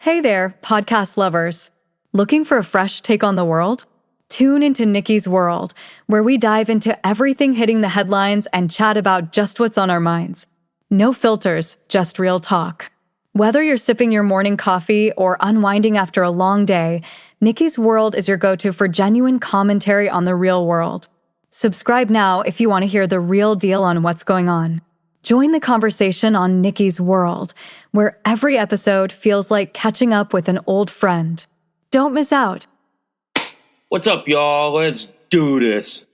Hey there, podcast lovers. Looking for a fresh take on the world? Tune into Nikki's World, where we dive into everything hitting the headlines and chat about just what's on our minds. No filters, just real talk. Whether you're sipping your morning coffee or unwinding after a long day, Nikki's World is your go-to for genuine commentary on the real world. Subscribe now if you want to hear the real deal on what's going on. Join the conversation on Nikki's World, where every episode feels like catching up with an old friend. Don't miss out. What's up, y'all? Let's do this.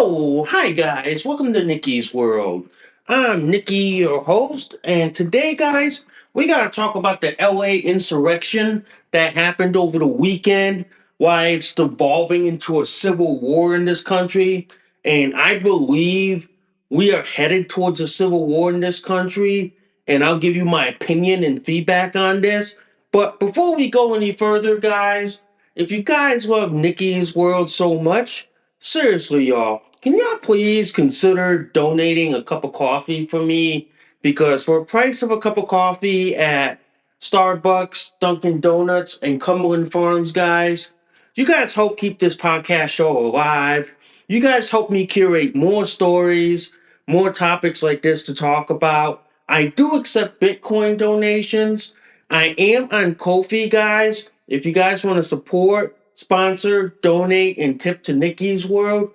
Oh, hi guys. Welcome to Nikki's World. I'm Nikki, your host, and today, guys, we gotta talk about the LA insurrection that happened over the weekend, why it's devolving into a civil war in this country, and I believe we are headed towards a civil war in this country, and I'll give you my opinion and feedback on this. But before we go any further, guys, if you guys love Nikki's World so much, seriously, y'all, can y'all please consider donating a cup of coffee for me? Because for a price of a cup of coffee at Starbucks, Dunkin' Donuts, and Cumberland Farms, guys, you guys help keep this podcast show alive. You guys help me curate more stories, more topics like this to talk about. I do accept Bitcoin donations. I am on Ko-fi, guys. If you guys want to support, sponsor, donate, and tip to Nikki's World.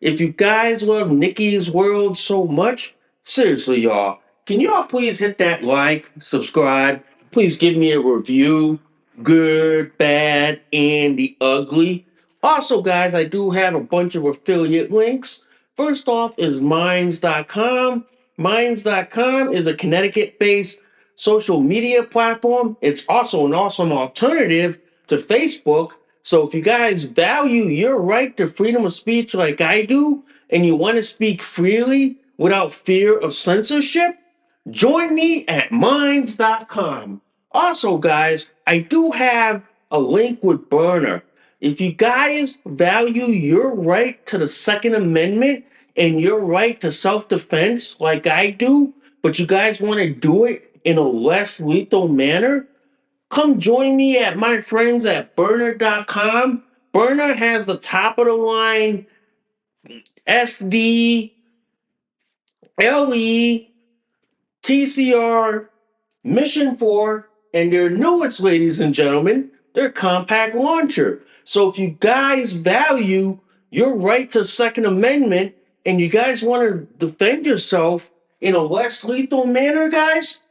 If you guys love Nikki's World so much, seriously, y'all, can y'all please hit that like, subscribe, please give me a review, good, bad, and the ugly. Also, guys, I do have a bunch of affiliate links. First off is Minds.com. Minds.com is a Connecticut-based social media platform. It's also an awesome alternative to Facebook. So if you guys value your right to freedom of speech like I do, and you want to speak freely without fear of censorship, join me at minds.com. Also, guys, I do have a link with Byrna. If you guys value your right to the Second Amendment and your right to self-defense like I do, but you guys want to do it in a less lethal manner, come join me at my friends at Byrna.com. Byrna has the top of the line SD, LE, TCR, Mission 4, and their newest, ladies and gentlemen, their compact launcher. So if you guys value your right to Second Amendment and you guys want to defend yourself in a less lethal manner, guys,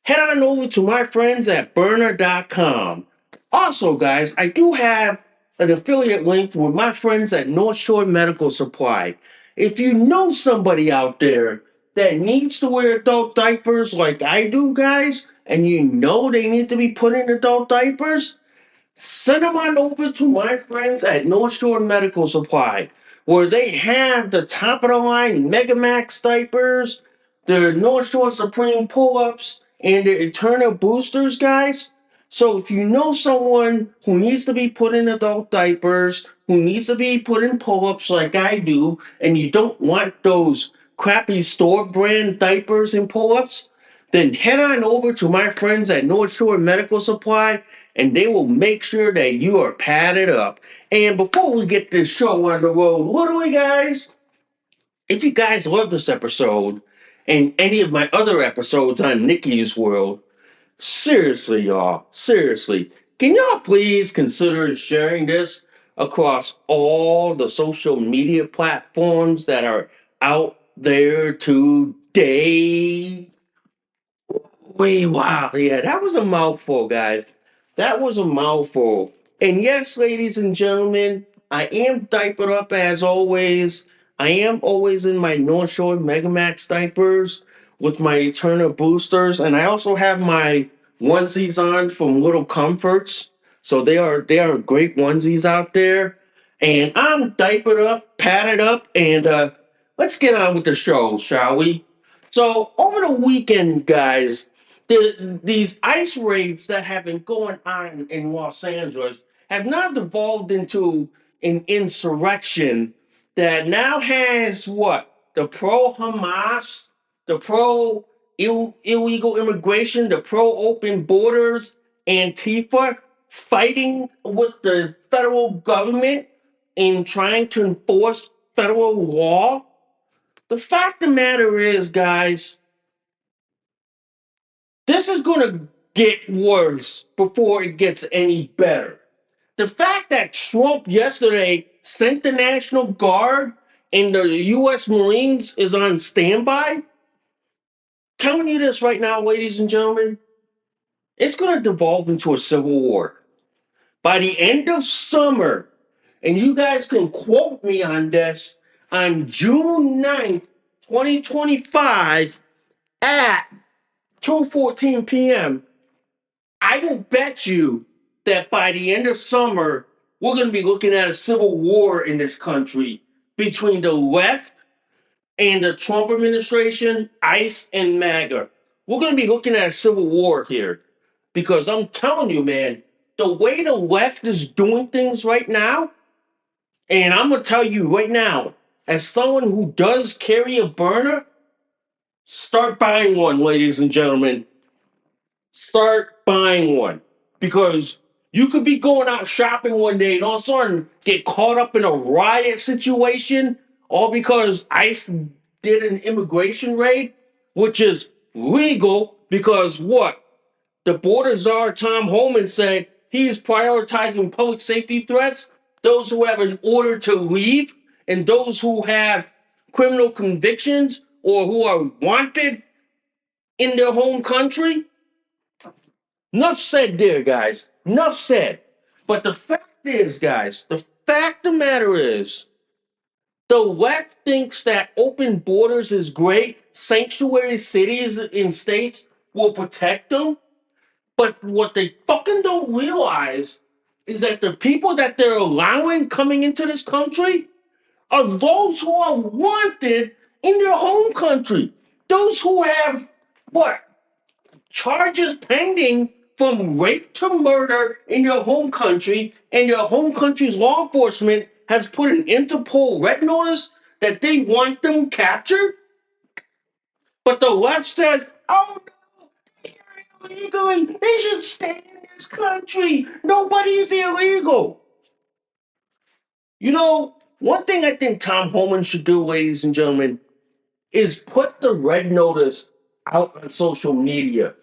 head on over to my friends at Byrna.com. Also, guys, I do have an affiliate link with my friends at North Shore Medical Supply. If you know somebody out there that needs to wear adult diapers like I do, guys, and you know they need to be put in adult diapers, send them on over to my friends at North Shore Medical Supply, where they have the top of the line Megamax diapers, their North Shore Supreme pull ups, and the eternal boosters, guys. So if you know someone who needs to be put in adult diapers, who needs to be put in pull-ups like I do, and you don't want those crappy store brand diapers and pull-ups, then head on over to my friends at North Shore Medical Supply, and they will make sure that you are padded up. And before we get this show on the road, literally, guys, if you guys love this episode and any of my other episodes on Nikki's World, seriously, y'all, seriously, can y'all please consider sharing this across all the social media platforms that are out there today? Wait, wow. Yeah, that was a mouthful, guys. That was a mouthful. And yes, ladies and gentlemen, I am diapered up as always. I am always in my North Shore Megamax diapers with my Eternal boosters, and I also have my onesies on from Little Comforts. So they are great onesies out there. And I'm diapered up, padded up, and let's get on with the show, shall we? So over the weekend, guys, these ice raids that have been going on in Los Angeles have now devolved into an insurrection that now has what? The pro Hamas, the pro illegal immigration, the pro open borders, Antifa fighting with the federal government in trying to enforce federal law. The fact of the matter is, guys, this is going to get worse before it gets any better. The fact that Trump yesterday sent the National Guard and the U.S. Marines is on standby, telling you this right now, ladies and gentlemen, it's going to devolve into a civil war. By the end of summer, and you guys can quote me on this, on June 9th, 2025, at 2:14 p.m., I will bet you that by the end of summer, we're going to be looking at a civil war in this country between the left and the Trump administration, ICE, and MAGA. We're going to be looking at a civil war here because I'm telling you, man, the way the left is doing things right now, and I'm going to tell you right now, as someone who does carry a burner, start buying one, ladies and gentlemen. Start buying one because you could be going out shopping one day and all of a sudden get caught up in a riot situation, all because ICE did an immigration raid, which is legal because what? The border czar Tom Homan said he's prioritizing public safety threats, those who have an order to leave, and those who have criminal convictions or who are wanted in their home country. Enough said there, guys. Enough said. But the fact is, guys, the fact of the matter is, the left thinks that open borders is great. Sanctuary cities in states will protect them. But what they fucking don't realize is that the people that they're allowing coming into this country are those who are wanted in their home country. Those who have what? Charges pending from rape to murder in your home country, and your home country's law enforcement has put an Interpol red notice that they want them captured. But the left says, oh no, they're illegal and they should stay in this country. Nobody's illegal. You know, one thing I think Tom Homan should do, ladies and gentlemen, is put the red notice out on social media.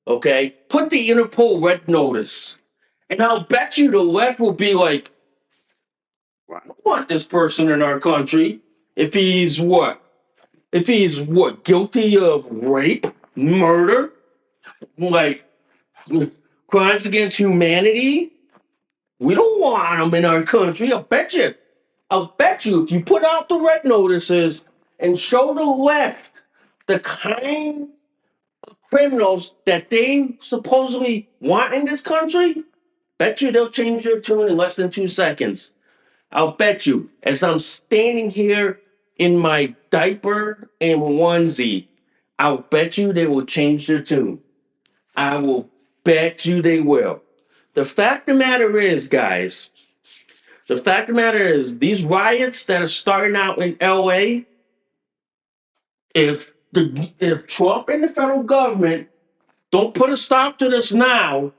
Okay? Put the Interpol red notice. And I'll bet you the left will be like, I don't want this person in our country. If he's what? If he's what? Guilty of rape, murder, like crimes against humanity? We don't want him in our country. I'll bet you. I'll bet you if you put out the red notices and show the left the kind criminals that they supposedly want in this country, bet you they'll change their tune in less than 2 seconds. I'll bet you, as I'm standing here in my diaper and onesie, I'll bet you they will change their tune. I will bet you they will. The fact of the matter is, guys, the fact of the matter is, these riots that are starting out in LA, if Trump and the federal government don't put a stop to this now,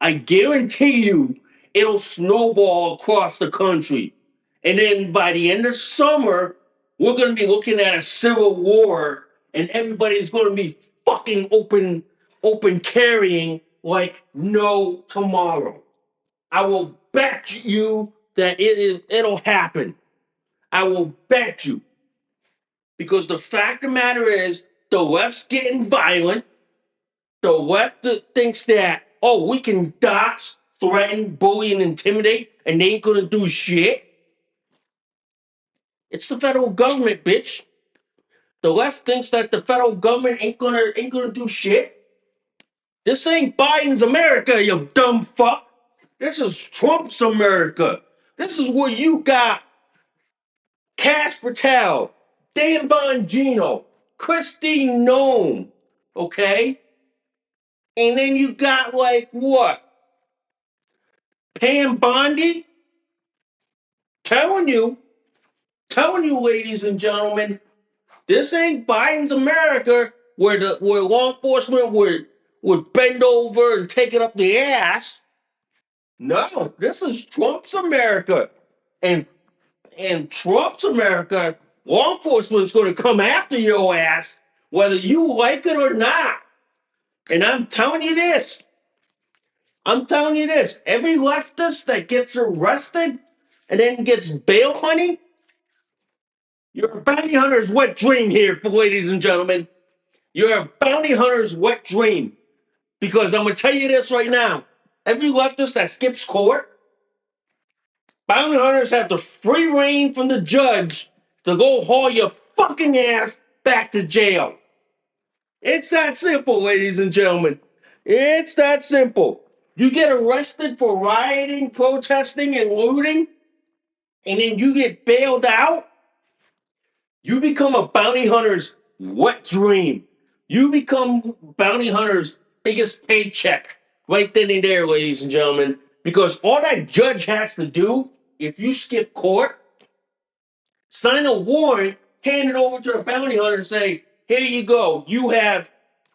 I guarantee you it'll snowball across the country. And then by the end of summer, we're going to be looking at a civil war, and everybody's going to be fucking open carrying like no tomorrow. I will bet you that it'll happen. I will bet you. Because the fact of the matter is, the left's getting violent. The left thinks that, oh, we can dox, threaten, bully, and intimidate, and they ain't gonna do shit. It's the federal government, bitch. The left thinks that the federal government ain't gonna do shit. This ain't Biden's America, you dumb fuck. This is Trump's America. This is where you got Cash Patel, Dan Bongino, Christine Nome, okay? And then you got like what? Pam Bondi? Telling you, ladies and gentlemen, this ain't Biden's America where law enforcement would bend over and take it up the ass. No, this is Trump's America. And Trump's America, law enforcement's gonna come after your ass, whether you like it or not. And I'm telling you this. Every leftist that gets arrested and then gets bail money, you're a bounty hunter's wet dream here, ladies and gentlemen. You're a bounty hunter's wet dream. Because I'm going to tell you this right now. Every leftist that skips court, bounty hunters have the free reign from the judge to go haul your fucking ass back to jail. It's that simple, ladies and gentlemen. It's that simple. You get arrested for rioting, protesting, and looting, and then you get bailed out. You become a bounty hunter's wet dream. You become bounty hunter's biggest paycheck right then and there, ladies and gentlemen. Because all that judge has to do, if you skip court, sign a warrant, hand it over to the bounty hunter and say, here you go. You have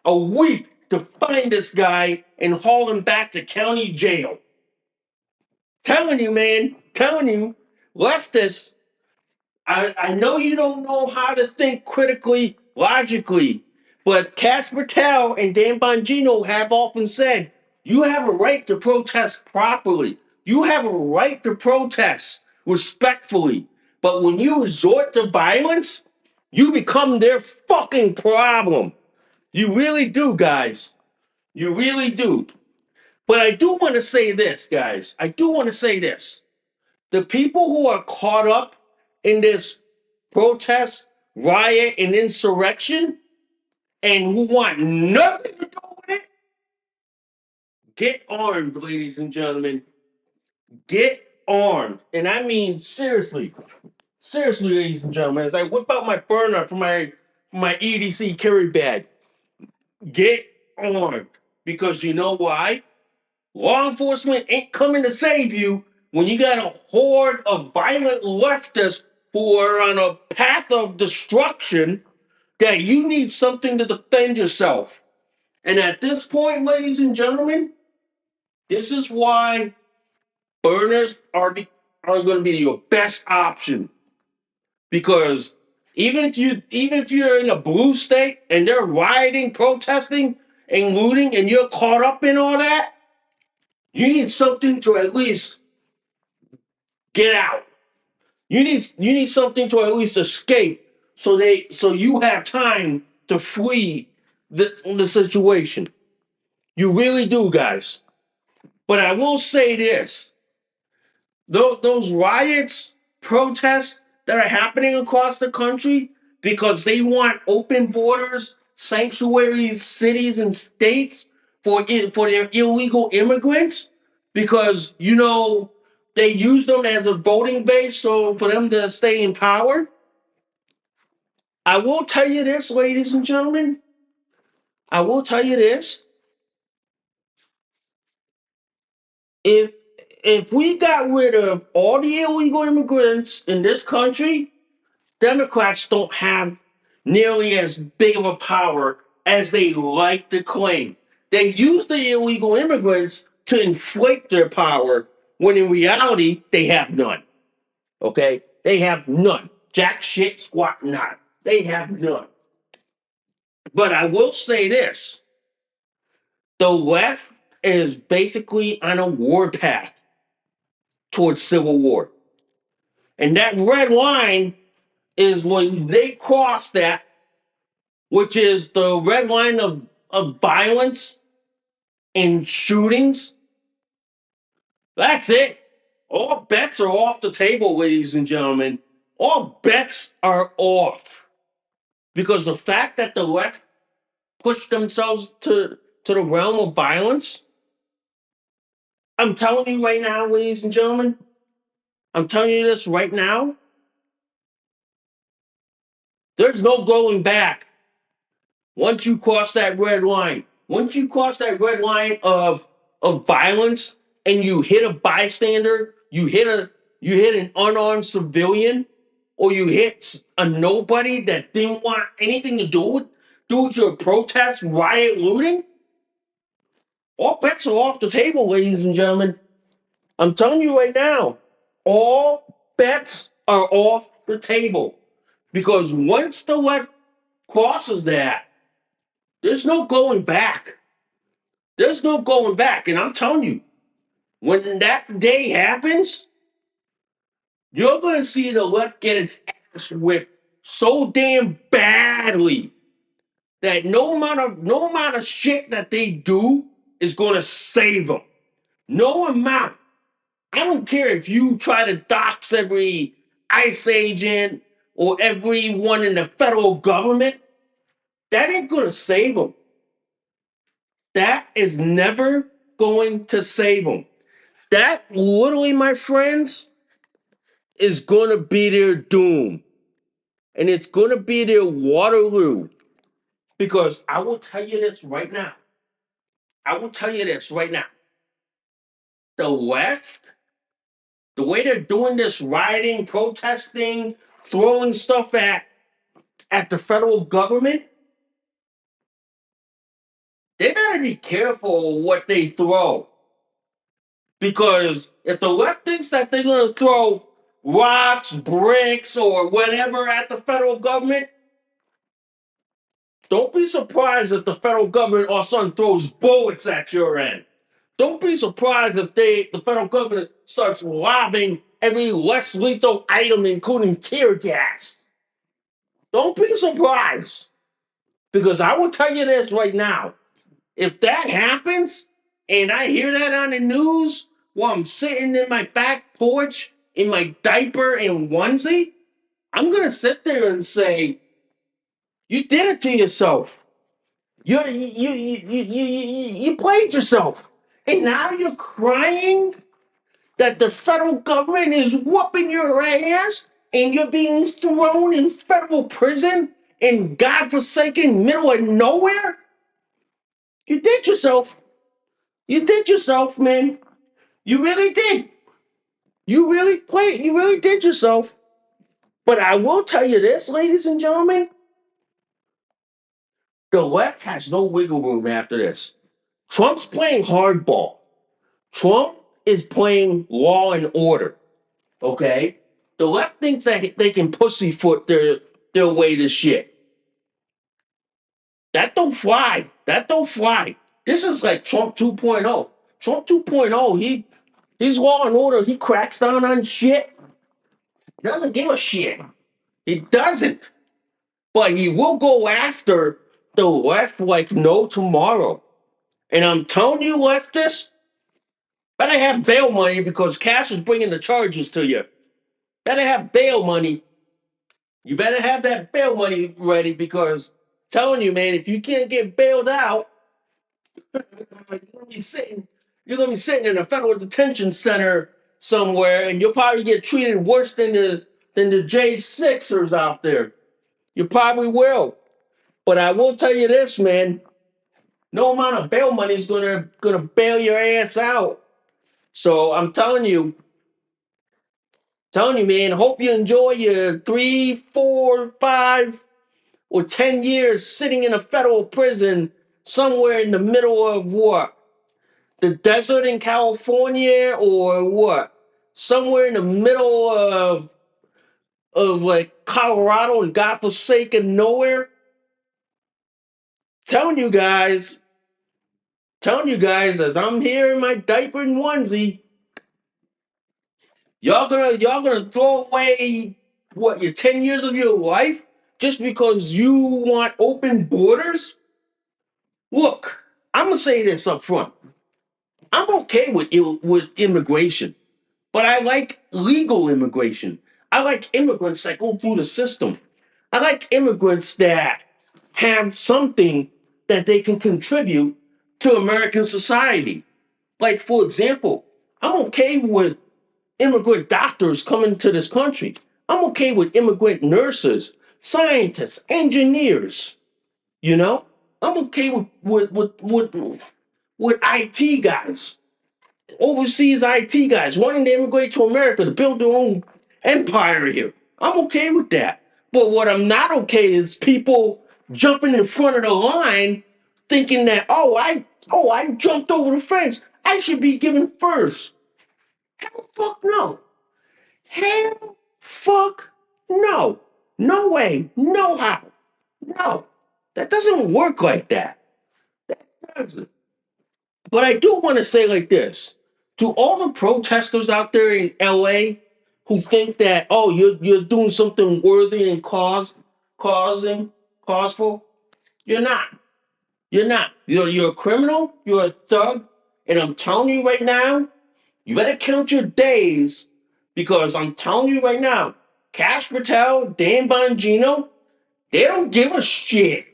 a week to find this guy and haul him back to county jail. Telling you, man, leftists, I know you don't know how to think critically, logically, but Cash Patel and Dan Bongino have often said, you have a right to protest properly. You have a right to protest respectfully. But when you resort to violence, you become their fucking problem. You really do, guys. You really do. But I do want to say this, guys. I do want to say this. The people who are caught up in this protest, riot, and insurrection, and who want nothing to do with it, get armed, ladies and gentlemen. Get armed. And I mean seriously. Seriously, ladies and gentlemen, as I whip out my Byrna from my EDC carry bag, get armed. Because you know why? Law enforcement ain't coming to save you when you got a horde of violent leftists who are on a path of destruction that you need something to defend yourself. And at this point, ladies and gentlemen, this is why burners are going to be your best option. Because even if you're in a blue state and they're rioting, protesting, and looting, and you're caught up in all that, you need something to at least get out. You need something to at least escape so you have time to flee the situation. You really do, guys. But I will say this. Those riots, protests that are happening across the country because they want open borders, sanctuary cities and states for their illegal immigrants because they use them as a voting base so for them to stay in power. I will tell you this, ladies and gentlemen. I will tell you this. if we got rid of all the illegal immigrants in this country, Democrats don't have nearly as big of a power as they like to claim. They use the illegal immigrants to inflate their power when in reality they have none. Okay? They have none. Jack shit squat not. They have none. But I will say this, the left is basically on a war path towards civil war. And that red line is when they cross that, which is the red line of violence and shootings. That's it. All bets are off the table, ladies and gentlemen. All bets are off. Because the fact that the left pushed themselves to the realm of violence, I'm telling you right now, ladies and gentlemen, I'm telling you this right now, there's no going back once you cross that red line. Once you cross that red line of violence and you hit a bystander, you hit an unarmed civilian, or you hit a nobody that didn't want anything to do with your protest, riot, looting, all bets are off the table, ladies and gentlemen. I'm telling you right now, all bets are off the table. Because once the left crosses that, there's no going back. There's no going back. And I'm telling you, when that day happens, you're going to see the left get its ass whipped so damn badly that no amount of shit that they do is going to save them. No amount. I don't care if you try to dox every ICE agent or everyone in the federal government. That ain't going to save them. That is never going to save them. That literally, my friends, is going to be their doom. And it's going to be their Waterloo. Because I will tell you this right now. I will tell you this right now. The left, the way they're doing this rioting, protesting, throwing stuff at the federal government, they better be careful what they throw. Because if the left thinks that they're going to throw rocks, bricks, or whatever at the federal government, don't be surprised if the federal government all of a sudden throws bullets at your end. Don't be surprised if the federal government starts lobbing every less lethal item, including tear gas. Don't be surprised. Because I will tell you this right now. If that happens, and I hear that on the news while I'm sitting in my back porch in my diaper and onesie, I'm going to sit there and say, you did it to yourself. You played yourself. And now you're crying that the federal government is whooping your ass and you're being thrown in federal prison in godforsaken middle of nowhere? You did yourself. You did yourself, man. You really did. You really did yourself. But I will tell you this, ladies and gentlemen, the left has no wiggle room after this. Trump's playing hardball. Trump is playing law and order. Okay? The left thinks that they can pussyfoot their way to shit. That don't fly. That don't fly. This is like Trump 2.0. Trump 2.0, he's law and order. He cracks down on shit. He doesn't give a shit. He doesn't. But he will go after the left like no tomorrow. And I'm telling you, leftists, better have bail money because Cash is bringing the charges to you. Better have bail money. You better have that bail money ready because I'm telling you, man, if you can't get bailed out, you're gonna be sitting in a federal detention center somewhere, and you'll probably get treated worse than the J6ers out there. You probably will. But I will tell you this, man. No amount of bail money is gonna bail your ass out. So I'm telling you, man, hope you enjoy your 3, 4, 5, or 10 years sitting in a federal prison somewhere in the middle of what? The desert in California or what? Somewhere in the middle of like Colorado and godforsaken nowhere. Telling you guys, telling you guys, as I'm here in my diaper and onesie, y'all gonna throw away what your 10 years of your life just because you want open borders? Look, I'm gonna say this up front. I'm okay with immigration, but I like legal immigration. I like immigrants that go through the system. I like immigrants that have something that they can contribute to American society. Like, for example, I'm okay with immigrant doctors coming to this country. I'm okay with immigrant nurses, scientists, engineers. You know, I'm okay with IT guys, overseas IT guys wanting to immigrate to America to build their own empire here. I'm okay with that. But what I'm not okay is people jumping in front of the line thinking that, I jumped over the fence. I should be given first. Hell fuck no. Hell fuck no. No way. No how. No. That doesn't work like that. That doesn't. But I do want to say like this to all the protesters out there in LA who think that, oh, you're doing something worthy and causing causeful. You're not. You're not. You're a criminal, you're a thug, and I'm telling you right now, you better count your days because I'm telling you right now, Cash Patel, Dan Bongino, they don't give a shit.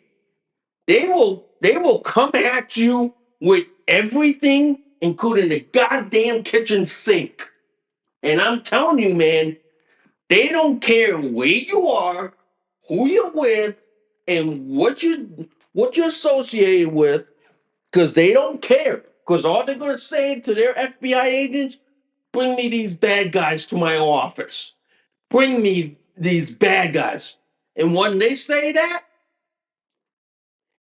They will come at you with everything, including the goddamn kitchen sink. And I'm telling you, man, they don't care where you are, who you're with, and what you're associated with, because they don't care. Because all they're gonna say to their FBI agents, bring me these bad guys to my office. Bring me these bad guys. And when they say that,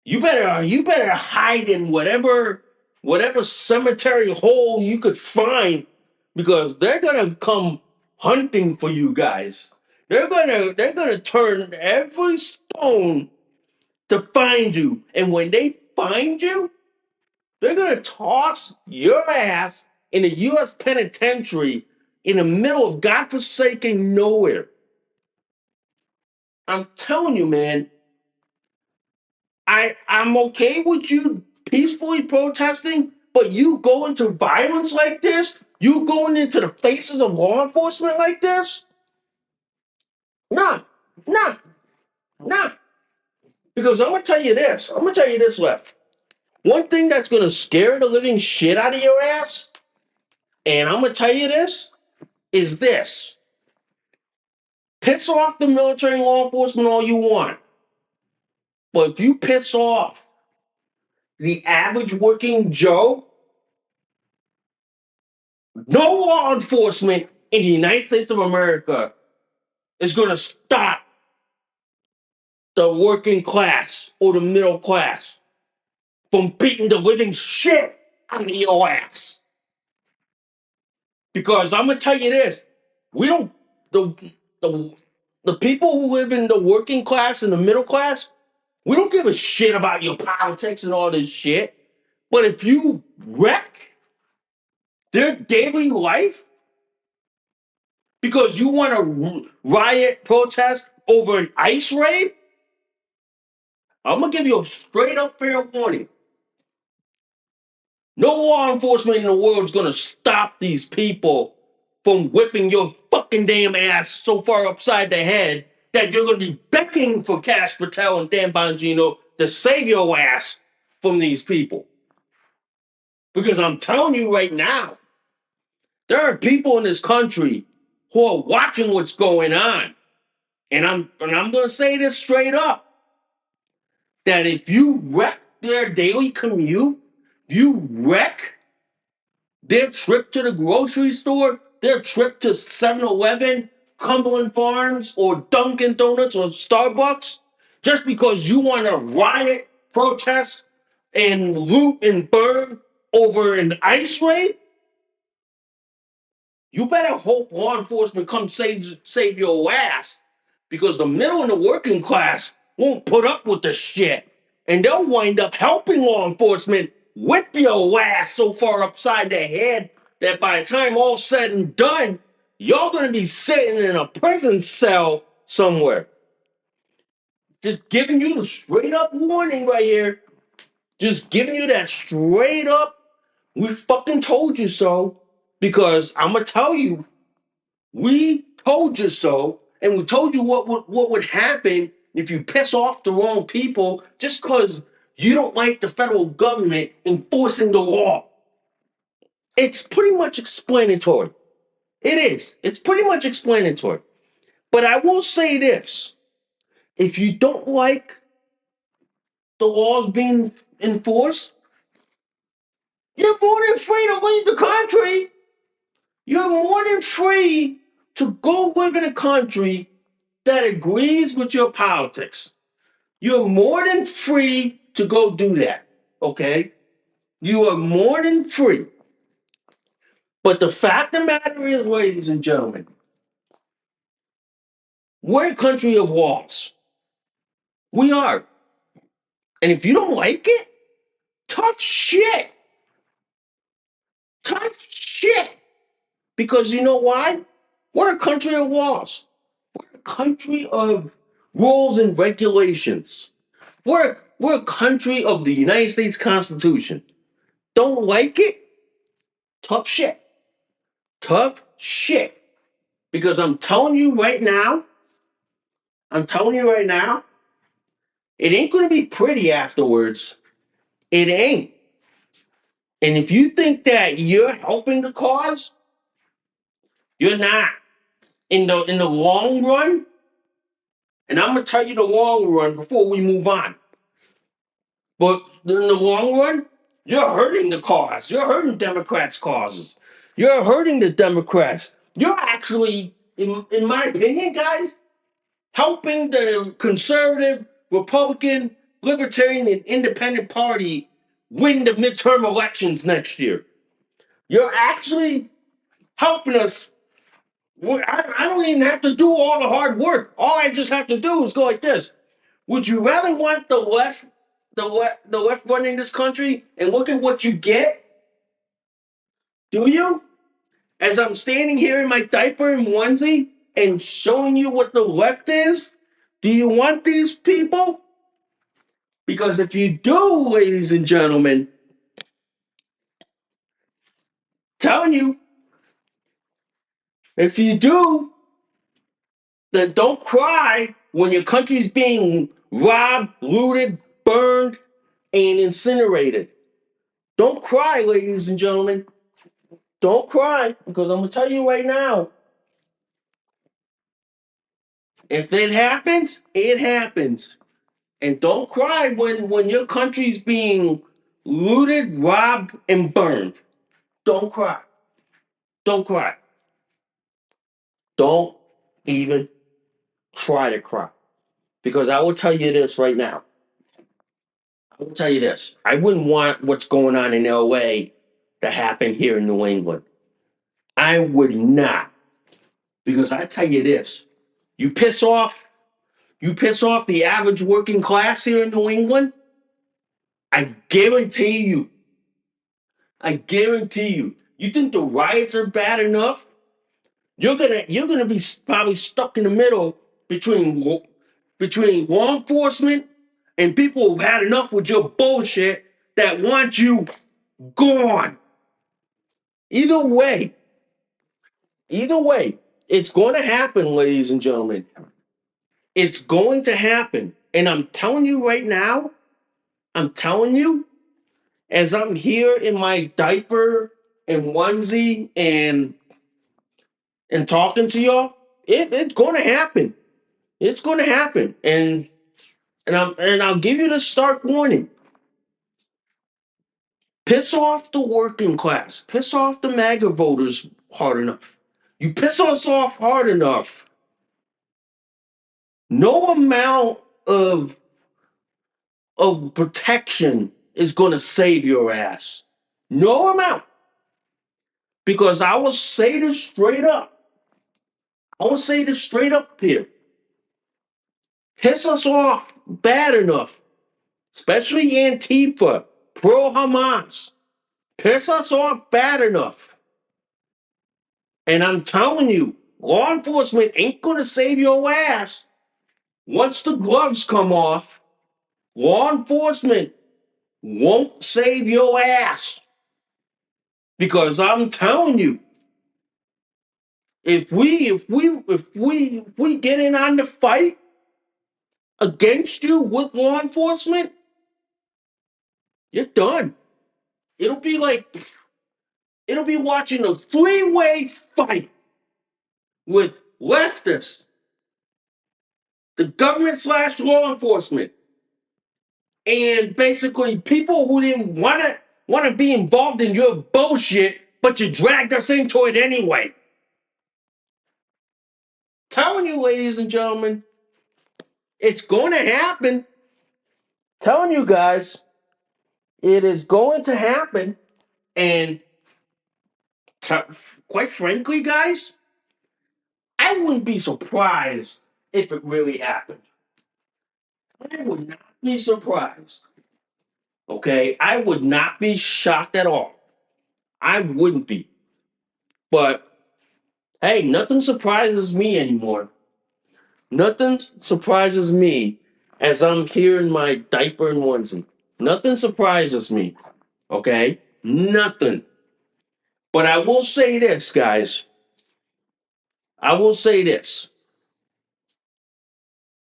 you better hide in whatever cemetery hole you could find because they're gonna come hunting for you guys. They're gonna turn every stone to find you. And when they find you, they're gonna toss your ass in a US penitentiary in the middle of godforsaken nowhere. I'm telling you, man, I'm okay with you peacefully protesting, but you go into violence like this, you going into the faces of law enforcement like this? Nah, nah, nah. Because I'm gonna tell you this. I'm gonna tell you this, Left. One thing that's gonna scare the living shit out of your ass, and I'm gonna tell you this, is this. Piss off the military and law enforcement all you want. But if you piss off the average working Joe, no law enforcement in the United States of America is going to stop the working class or the middle class from beating the living shit out of your ass. Because I'm going to tell you this, we don't, the, the, the people who live in the working class and the middle class, we don't give a shit about your politics and all this shit. But if you wreck their daily life because you want to riot, protest over an ICE raid, I'm gonna give you a straight up fair warning. No law enforcement in the world is gonna stop these people from whipping your fucking damn ass so far upside the head that you're gonna be begging for Cash Patel and Dan Bongino to save your ass from these people. Because I'm telling you right now, there are people in this country who are watching what's going on. And I'm gonna say this straight up that if you wreck their daily commute, you wreck their trip to the grocery store, their trip to 7-Eleven, Cumberland Farms, or Dunkin' Donuts, or Starbucks, just because you want to riot, protest, and loot and burn over an ice raid? You better hope law enforcement comes save your ass, because the middle and the working class won't put up with the shit, and they'll wind up helping law enforcement whip your ass so far upside the head that by the time all's said and done, you're gonna be sitting in a prison cell somewhere. Just giving you the straight up warning right here. Just giving you that straight up, we fucking told you so. Because I'm gonna tell you, we told you so, and we told you what would happen if you piss off the wrong people just because you don't like the federal government enforcing the law. It's pretty much explanatory. It is. It's pretty much explanatory. But I will say this. If you don't like the laws being enforced, you're more than free to leave the country. You're more than free to go live in a country that agrees with your politics. You're more than free to go do that, okay? You are more than free. But the fact of the matter is, ladies and gentlemen, we're a country of laws. We are. And if you don't like it, tough shit. Tough shit. Because you know why? We're a country of laws. We're a country of rules and regulations. We're a country of the United States Constitution. Don't like it? Tough shit. Tough shit. Because I'm telling you right now, it ain't gonna be pretty afterwards. It ain't. And if you think that you're helping the cause, you're not. In the long run, and I'm gonna tell you the long run before we move on. But in the long run, you're hurting the cause. You're hurting Democrats' causes. You're hurting the Democrats. You're actually, in my opinion, guys, helping the conservative, Republican, Libertarian, and Independent Party win the midterm elections next year. You're actually helping us. I don't even have to do all the hard work. All I just have to do is go like this. Would you rather want the left running this country and look at what you get? Do you? As I'm standing here in my diaper and onesie and showing you what the left is, do you want these people? Because if you do, ladies and gentlemen, telling you, if you do, then don't cry when your country's being robbed, looted, burned, and incinerated. Don't cry, ladies and gentlemen. Don't cry, because I'm going to tell you right now, if it happens, it happens. And don't cry when your country's being looted, robbed, and burned. Don't cry. Don't cry. Don't even try to cry. Because I will tell you this right now. I will tell you this. I wouldn't want what's going on in LA to happen here in New England. I would not. Because I tell you this. You piss off the average working class here in New England, I guarantee you, you think the riots are bad enough? You're gonna be probably stuck in the middle between law enforcement and people who've had enough with your bullshit that want you gone. Either way, it's going to happen, ladies and gentlemen. It's going to happen, and I'm telling you right now. I'm telling you, as I'm here in my diaper and onesie and talking to y'all, it's going to happen. It's going to happen, and I'll give you the stark warning. Piss off the working class. Piss off the MAGA voters hard enough. You piss us off hard enough, no amount of protection is going to save your ass. No amount. Because I will say this straight up. I will say this straight up here. Piss us off bad enough, especially Antifa, pro Hamas. Piss us off bad enough. And I'm telling you, law enforcement ain't going to save your ass. Once the gloves come off, law enforcement won't save your ass. Because I'm telling you, if we get in on the fight against you with law enforcement, you're done. It'll be like it'll be watching a three-way fight with leftists, the government slash law enforcement, and basically people who didn't want to be involved in your bullshit, but you dragged us into it anyway. Telling you, ladies and gentlemen, it's going to happen. Telling you guys, it is going to happen. And t- quite frankly, guys, I wouldn't be surprised if it really happened. I would not be surprised. Okay? I would not be shocked at all. I wouldn't be. But hey, nothing surprises me anymore. Nothing surprises me as I'm here in my diaper and onesie. Nothing surprises me. Okay? Nothing. But I will say this, guys. I will say this.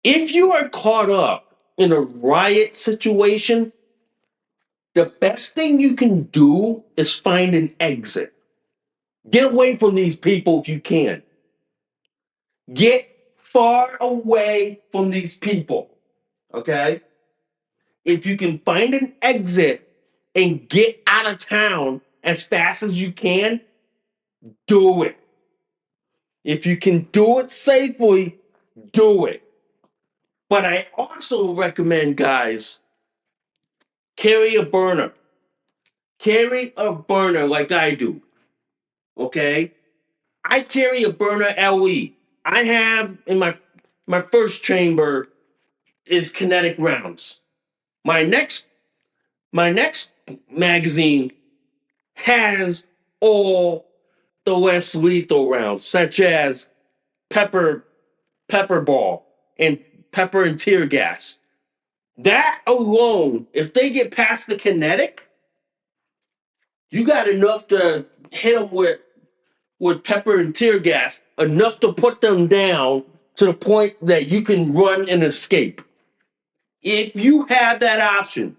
If you are caught up in a riot situation, the best thing you can do is find an exit. Get away from these people if you can. Get far away from these people. Okay? If you can find an exit and get out of town as fast as you can, do it. If you can do it safely, do it. But I also recommend, guys, carry a Byrna. Carry a Byrna like I do. Okay? I carry a Byrna LE. I have in my first chamber is kinetic rounds. My next magazine has all the less lethal rounds, such as pepper ball, and pepper and tear gas. That alone, if they get past the kinetic, you got enough to hit them with pepper and tear gas, enough to put them down to the point that you can run and escape. If you have that option.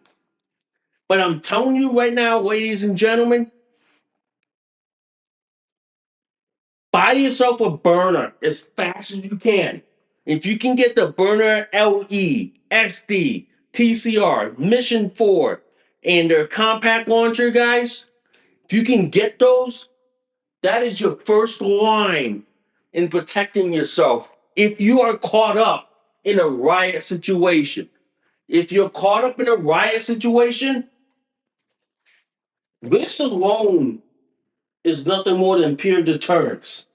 But I'm telling you right now, ladies and gentlemen, buy yourself a Byrna as fast as you can. If you can get the Byrna LE, SD, TCR, Mission 4, and their compact launcher, guys, if you can get those, that is your first line in protecting yourself if you are caught up in a riot situation. If you're caught up in a riot situation, this alone is nothing more than pure deterrence.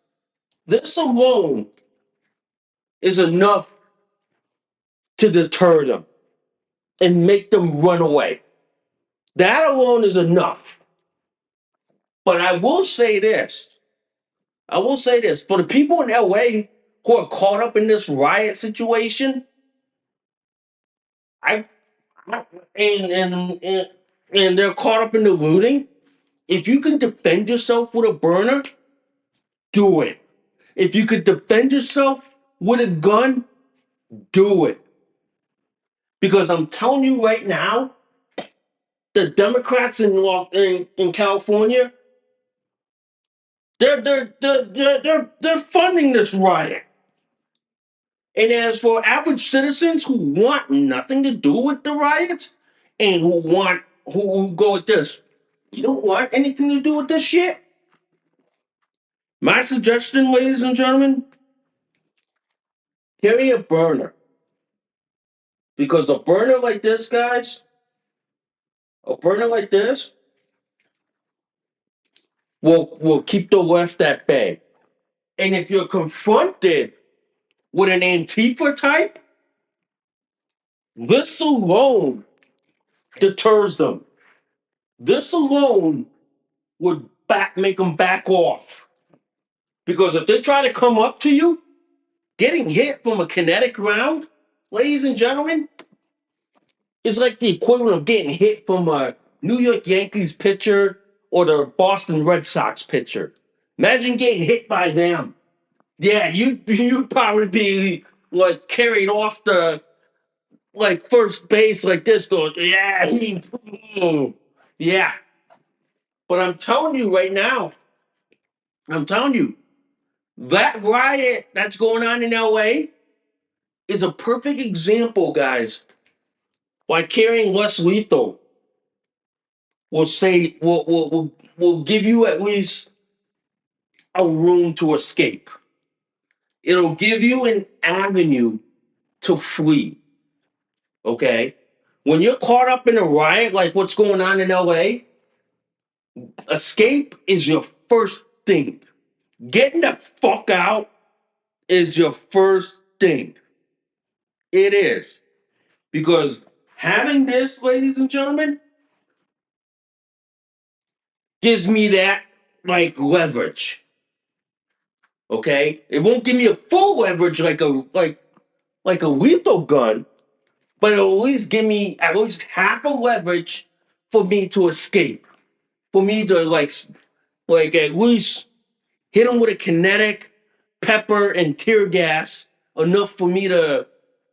This alone is enough to deter them and make them run away. That alone is enough. But I will say this. For the people in LA who are caught up in this riot situation, I and and and they're caught up in the looting. If you can defend yourself with a burner, do it. If you could defend yourself with a gun, do it. Because I'm telling you right now, the Democrats in California, they're funding this riot. And as for average citizens who want nothing to do with the riots and who go with this, You don't want anything to do with this shit? My suggestion, ladies and gentlemen, carry a burner. Because a burner like this, guys, a burner like this will keep the left at bay. And if you're confronted with an Antifa type, this alone deters them. This alone would make them back off. Because if they try to come up to you, getting hit from a kinetic round, ladies and gentlemen, is like the equivalent of getting hit from a New York Yankees pitcher or the Boston Red Sox pitcher. Imagine getting hit by them. Yeah, you'd probably be like carried off the like first base like this, going, yeah, yeah. But I'm telling you right now, I'm telling you, that riot that's going on in LA is a perfect example, guys, why carrying less lethal will give you at least a room to escape. It'll give you an avenue to flee. Okay? When you're caught up in a riot like what's going on in LA, escape is your first thing. Getting the fuck out is your first thing. It is. Because having this, ladies and gentlemen, gives me that like leverage. Okay? It won't give me a full leverage like a lethal gun, but it'll at least give me at least half a leverage for me to escape. For me to like at least hit them with a kinetic pepper and tear gas enough for me to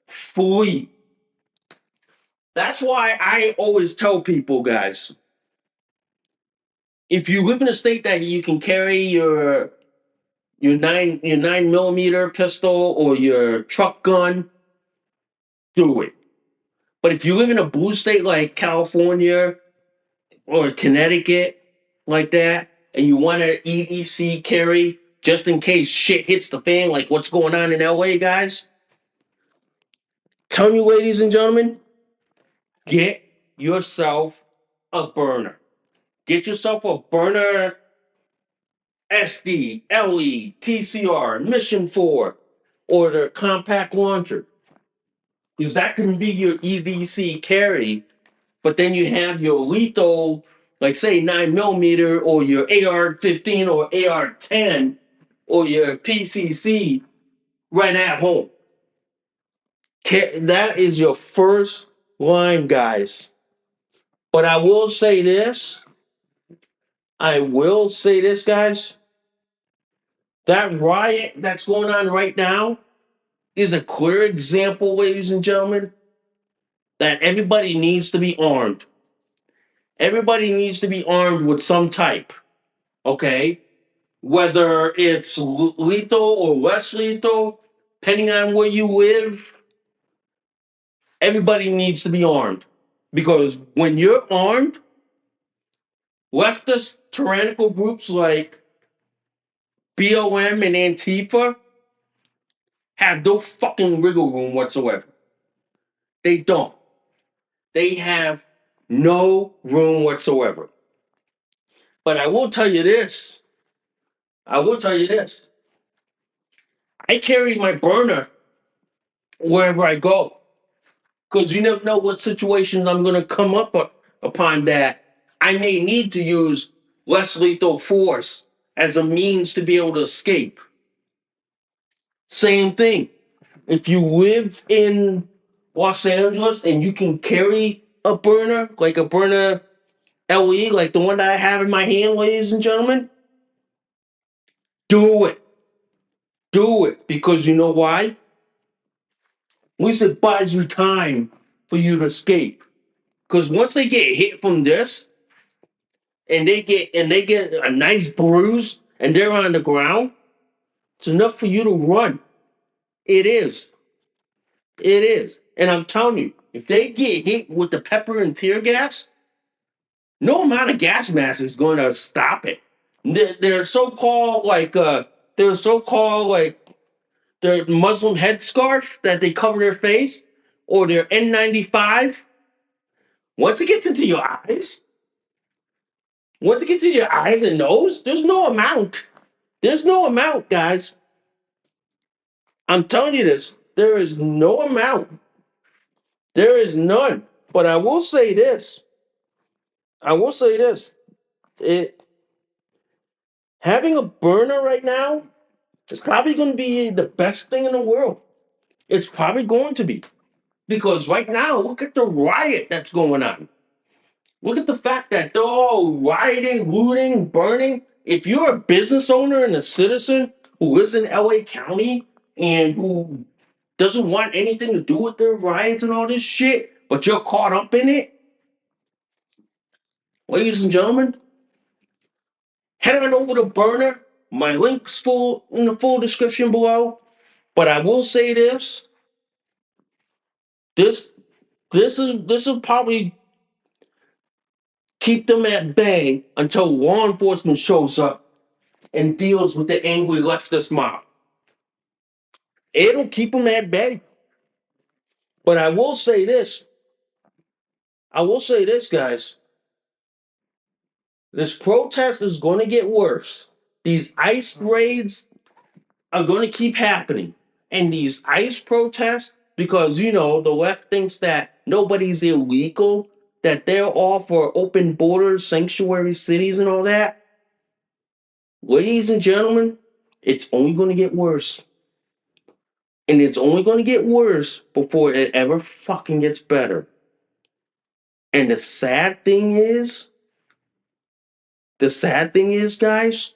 flee. That's why I always tell people, guys, if you live in a state that you can carry your 9 millimeter pistol or your truck gun, do it. But if you live in a blue state like California or Connecticut like that, and you want to EDC carry just in case shit hits the fan, like what's going on in LA, guys, tell you, ladies and gentlemen, get yourself a burner. Get yourself a burner SD, LE, TCR, Mission 4, or the compact launcher. Because that can be your EDC carry, but then you have your lethal, like say 9 millimeter, or your AR-15 or AR-10, or your PCC right at home. That is your first line, guys. But I will say this. I will say this, guys. That riot that's going on right now is a clear example, ladies and gentlemen, that everybody needs to be armed. Everybody needs to be armed with some type, okay? Whether it's lethal or less lethal, depending on where you live, everybody needs to be armed. Because when you're armed, leftist tyrannical groups like BLM and Antifa have no fucking wiggle room whatsoever. They don't. They have no room whatsoever. But I will tell you this. I will tell you this. I carry my burner wherever I go. Because you never know what situations I'm going to come up upon that I may need to use less lethal force as a means to be able to escape. Same thing. If you live in Los Angeles and you can carry a burner, like a Byrna LE, like the one that I have in my hand, ladies and gentlemen, do it. Do it. Because you know why? At least it buys you time for you to escape. Because once they get hit from this, and they get a nice bruise and they're on the ground, it's enough for you to run. It is. It is. And I'm telling you, if they get hit with the pepper and tear gas, No amount of gas mask is going to stop it. They're so-called they're so-called like their Muslim headscarf that they cover their face, or their N95. Once it gets into your eyes, once it gets into your eyes and nose, there's no amount. There's no amount, guys. I'm telling you this. There is no amount. There is none. But I will say this. I will say this. It Having a burner right now is probably going to be the best thing in the world. It's probably going to be. Because right now, look at the riot that's going on. Look at the fact that they're all rioting, looting, burning. If you're a business owner and a citizen who lives in LA County and who doesn't want anything to do with their riots and all this shit, but you're caught up in it, ladies and gentlemen, head on over to Byrna. My link's full in the full description below. But I will say this: this this will probably keep them at bay until law enforcement shows up and deals with the angry leftist mob. It'll keep them at bay. But I will say this. I will say this, guys. This protest is going to get worse. These ICE raids are going to keep happening. And these ICE protests, because, the left thinks that nobody's illegal, that they're all for open borders, sanctuary cities, and all that. Ladies and gentlemen, it's only going to get worse. And it's only going to get worse before it ever fucking gets better. And the sad thing is, guys,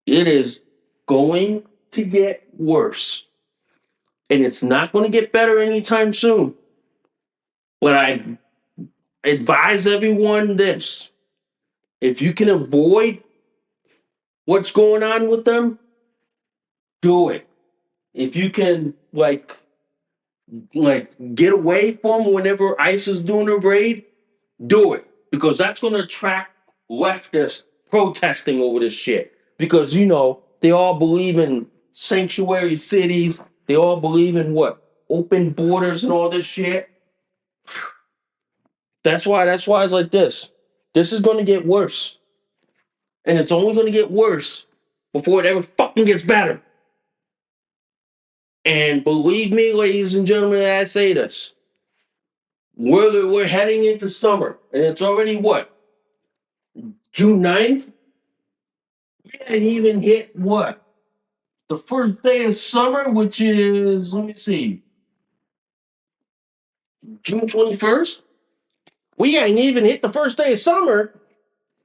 it is going to get worse. And it's not going to get better anytime soon. But I advise everyone this: if you can avoid what's going on with them, do it. If you can, get away from whenever ICE is doing a raid, do it. Because that's going to attract leftists protesting over this shit. Because, they all believe in sanctuary cities. They all believe in what? Open borders and all this shit. That's why it's like this. This is going to get worse. And it's only going to get worse before it ever fucking gets better. And believe me, ladies and gentlemen, I say this. We're heading into summer. And it's already what? June 9th? We hadn't even hit what? The first day of summer, which is, let me see, June 21st? We hadn't even hit the first day of summer.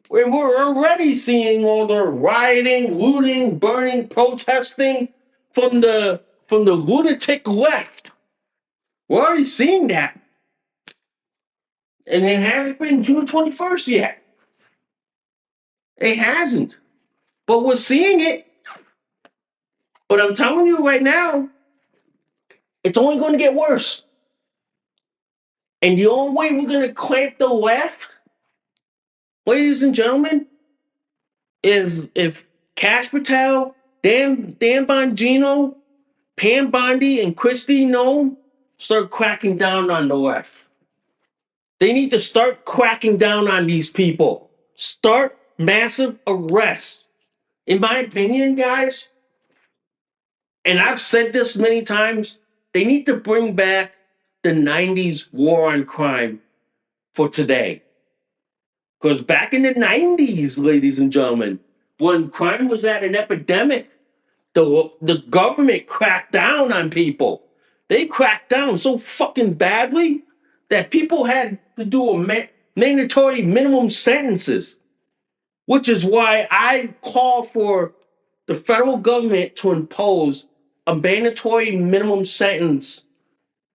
We're already seeing all the rioting, looting, burning, protesting from the lunatic left. We're already seeing that. And it hasn't been June 21st yet. It hasn't. But we're seeing it. But I'm telling you right now, it's only going to get worse. And the only way we're going to clamp the left, ladies and gentlemen, is if Cash Patel, Dan Bongino, Pam Bondi, and Christy Nome start cracking down on the left. They need to start cracking down on these people. Start massive arrests. In my opinion, guys, and I've said this many times, they need to bring back the 90s war on crime for today. Because back in the 90s, ladies and gentlemen, when crime was at an epidemic, the government cracked down on people. They cracked down so fucking badly that people had to do mandatory minimum sentences, which is why I call for the federal government to impose a mandatory minimum sentence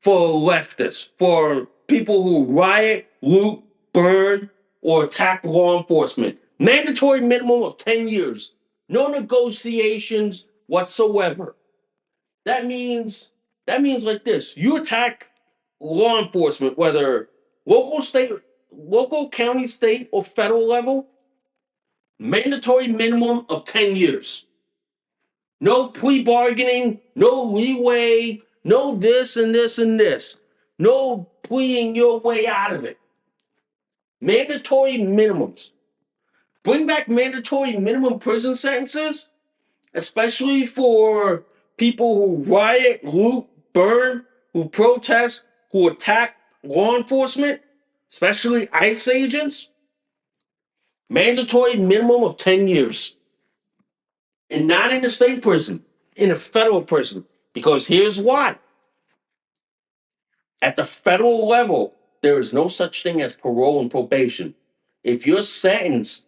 for leftists, for people who riot, loot, burn, or attack law enforcement. Mandatory minimum of 10 years. No negotiations whatsoever. That means like this. You attack law enforcement, whether local, state, local, county, state, or federal level, mandatory minimum of 10 years. No plea bargaining, no leeway, no this and this and this. No pleading your way out of it. Mandatory minimums. Bring back mandatory minimum prison sentences, especially for people who riot, loot, burn, who protest, who attack law enforcement, especially ICE agents. Mandatory minimum of 10 years. And not in a state prison, in a federal prison. Because here's why. At the federal level, there is no such thing as parole and probation. If you're sentenced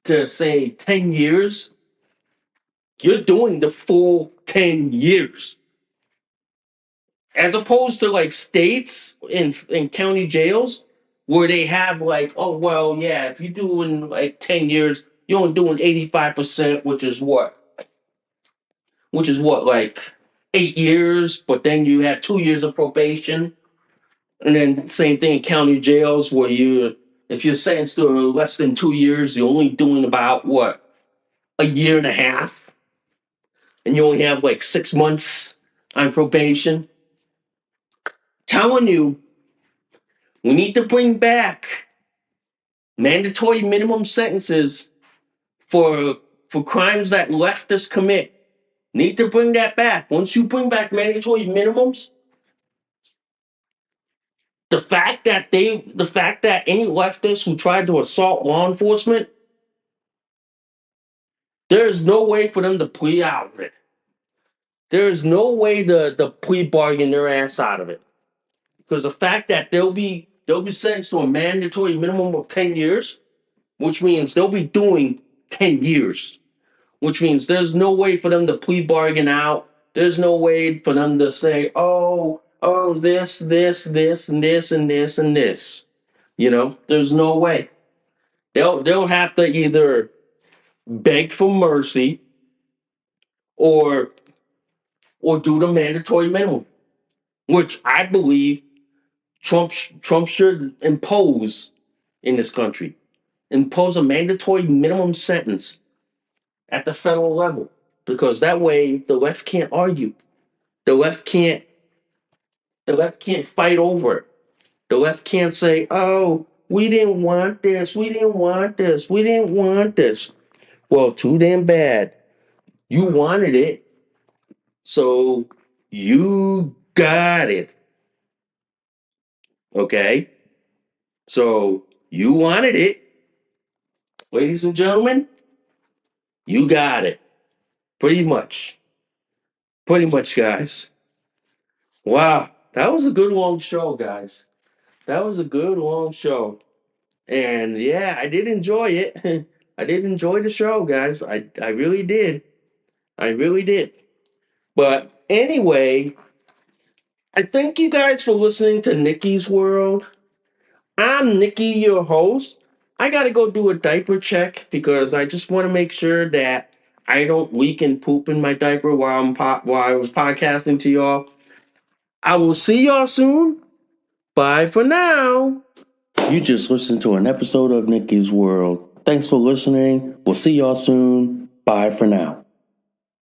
to, say, 10 years, you're doing the full 10 years. As opposed to like states in county jails where they have like, oh, well, yeah, if you're doing like 10 years, you're only doing 85%, which is what? Like 8 years, but then you have 2 years of probation. And then same thing in county jails where if you're sentenced to less than 2 years, you're only doing about what? A year and a half. And you only have like 6 months on probation. Telling you, we need to bring back mandatory minimum sentences for crimes that leftists commit. Need to bring that back. Once you bring back mandatory minimums, the fact that any leftists who tried to assault law enforcement, there is no way for them to plea out of it. There is no way to plea bargain their ass out of it. Because the fact that they'll be sentenced to a mandatory minimum of 10 years, which means they'll be doing 10 years, which means there's no way for them to plea bargain out. There's no way for them to say, oh, this, and this, and this, and this, and this. There's no way. They'll have to either beg for mercy or do the mandatory minimum, which I believe Trump should impose in this country. Impose a mandatory minimum sentence at the federal level, because that way the left can't argue. The left can't fight over it. The left can't say, "Oh, we didn't want this. We didn't want this. We didn't want this." Well, too damn bad. You wanted it, so you got it. Okay? So you wanted it. Ladies and gentlemen, you got it. Pretty much. Pretty much, guys. Wow. That was a good long show, guys. That was a good long show. And yeah, I did enjoy it. I did enjoy the show, guys. I really did. I really did. But anyway, I thank you guys for listening to Nikki's World. I'm Nikki, your host. I gotta go do a diaper check because I just want to make sure that I don't leak and poop in my diaper while I was podcasting to y'all. I will see y'all soon. Bye for now. You just listened to an episode of Nikki's World. Thanks for listening. We'll see y'all soon. Bye for now.